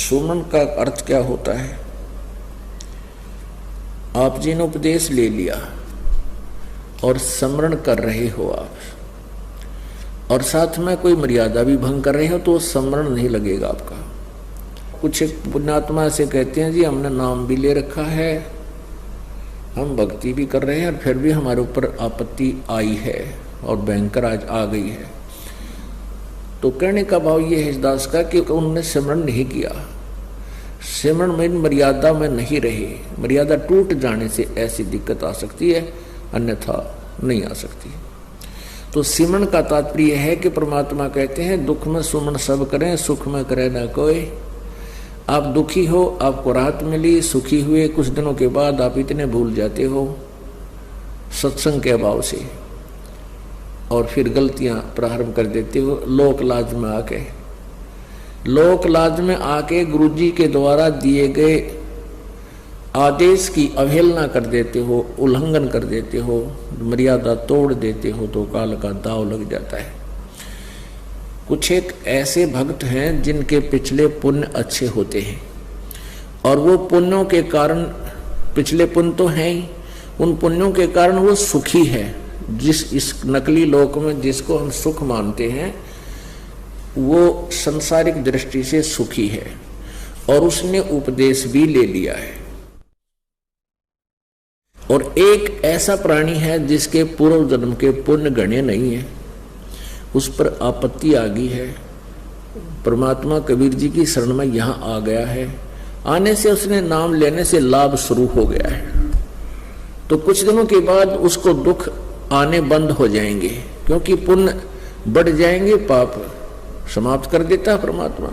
सुमन का अर्थ क्या होता है? आप जी ने उपदेश ले लिया और स्मरण कर रहे हो आप, और साथ में कोई मर्यादा भी भंग कर रहे हो तो स्मरण नहीं लगेगा आपका। कुछ एक पुण्यात्मा से कहते हैं जी हमने नाम भी ले रखा है, हम भक्ति भी कर रहे हैं, और फिर भी हमारे ऊपर आपत्ति आई है और भयंकर आज आ गई है। तो कहने का भाव ये है इस दास का कि उन्होंने सिमरन नहीं किया, सिमरन में मर्यादा में नहीं रहे। मर्यादा टूट जाने से ऐसी दिक्कत आ सकती है, अन्यथा नहीं आ सकती। तो सिमरन का तात्पर्य है कि परमात्मा कहते हैं दुख में सुमन सब करें, सुख में करे ना कोई। आप दुखी हो, आपको राहत मिली, सुखी हुए, कुछ दिनों के बाद आप इतने भूल जाते हो सत्संग के अभाव से, और फिर गलतियां प्रारंभ कर देते हो। लोक लाज में आके, लोक लाज में आके गुरुजी के द्वारा दिए गए आदेश की अवहेलना कर देते हो, उल्लंघन कर देते हो, मर्यादा तोड़ देते हो, तो काल का दाव लग जाता है। कुछ एक ऐसे भक्त हैं जिनके पिछले पुण्य अच्छे होते हैं, और वो पुण्यों के कारण, पिछले पुण्य तो हैं ही, उन पुण्यों के कारण वो सुखी है। जिस इस नकली लोक में जिसको हम सुख मानते हैं वो संसारिक दृष्टि से सुखी है, और उसने उपदेश भी ले लिया है। और एक ऐसा प्राणी है जिसके पूर्व जन्म के पुण्य गणे नहीं है, उस पर आपत्ति आ गई है। परमात्मा कबीर जी की शरण में यहाँ आ गया है, आने से उसने नाम लेने से लाभ शुरू हो गया है। तो कुछ दिनों के बाद उसको दुख आने बंद हो जाएंगे, क्योंकि पुण्य बढ़ जाएंगे, पाप समाप्त कर देता है परमात्मा।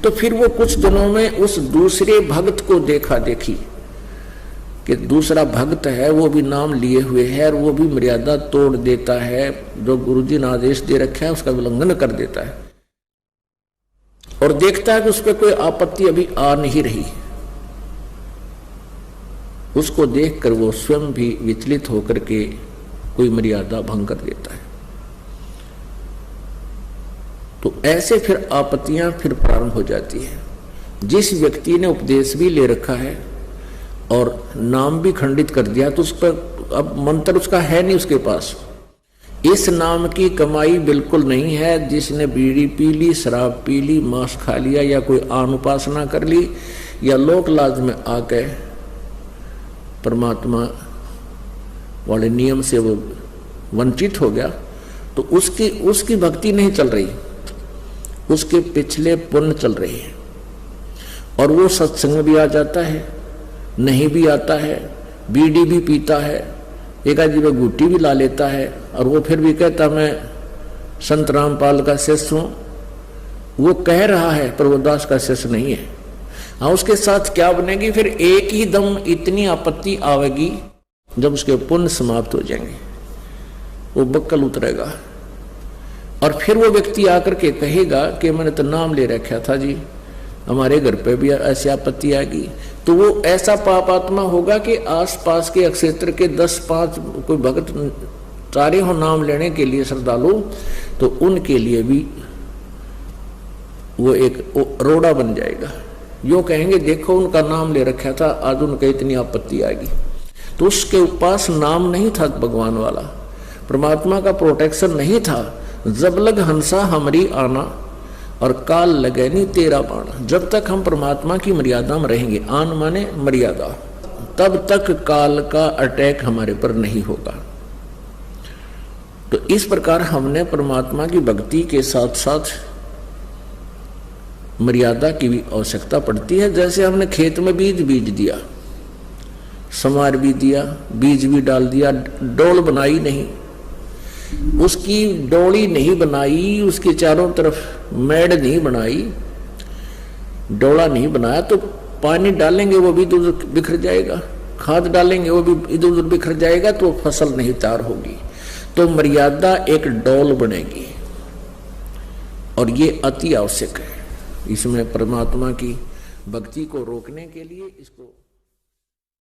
तो फिर वो कुछ दिनों में उस दूसरे भक्त को देखा देखी कि दूसरा भक्त है, वो भी नाम लिए हुए है, और वो भी मर्यादा तोड़ देता है, जो गुरुजी ने आदेश दे रखा है उसका उल्लंघन कर देता है, और देखता है कि उस पर कोई आपत्ति अभी आ नहीं रही। उसको देखकर वो स्वयं भी विचलित होकर के कोई मर्यादा भंग कर देता है। तो ऐसे फिर आपत्तियां फिर प्रारंभ हो जाती है। जिस व्यक्ति ने उपदेश भी ले रखा है और नाम भी खंडित कर दिया, तो उस पर अब मंत्र उसका है नहीं उसके पास। इस नाम की कमाई बिल्कुल नहीं है। जिसने बीड़ी पी ली, शराब पी ली, मांस खा लिया, या कोई आन उपासना कर ली, या लोक लाज में आके परमात्मा वाले नियम से वो वंचित हो गया, तो उसकी भक्ति नहीं चल रही, उसके पिछले पुण्य चल रही है। और वो सत्संग भी आ जाता है, नहीं भी आता है, बीड़ी भी पीता है, एक आदमी में गुट्टी भी ला लेता है, और वो फिर भी कहता मैं संत रामपाल का शिष्य हूं। वो कह रहा है पर वो दास का शिष्य नहीं है। हाँ, उसके साथ क्या बनेगी? फिर एक ही दम इतनी आपत्ति आवेगी जब उसके पुण्य समाप्त हो जाएंगे, वो बक्कल उतरेगा, और फिर वो व्यक्ति आकर के कहेगा कि मैंने तो नाम ले रखा था जी, हमारे घर पे भी ऐसी आपत्ति आएगी। तो वो ऐसा पापात्मा होगा कि आसपास के क्षेत्र के 10-5 कोई भक्त चारे हो नाम लेने के लिए श्रद्धालु, तो उनके लिए भी वो एक रोड़ा बन जाएगा। यो कहेंगे देखो उनका नाम ले रखा था, आज उनका इतनी आपत्ति आएगी। तो उसके पास नाम नहीं था भगवान वाला, परमात्मा का प्रोटेक्शन नहीं था। जब लग हंसा हमरी आना, और काल लगे नहीं तेरा बाण। जब तक हम परमात्मा की मर्यादा में रहेंगे, आन माने मर्यादा, तब तक काल का अटैक हमारे पर नहीं होगा। तो इस प्रकार हमने परमात्मा की भक्ति के साथ साथ मर्यादा की भी आवश्यकता पड़ती है। जैसे हमने खेत में बीज दिया, समार भी दिया, बीज भी डाल दिया, डोल बनाई नहीं, उसकी डोली नहीं बनाई, उसके चारों तरफ मेड़ नहीं बनाई, डोला नहीं बनाया, तो पानी डालेंगे वो भी इधर उधर बिखर जाएगा, खाद डालेंगे वो भी इधर उधर बिखर जाएगा, तो फसल नहीं तैयार होगी। तो मर्यादा एक डोल बनेगी, और ये अति आवश्यक है। इसमें परमात्मा की भक्ति को रोकने के लिए इसको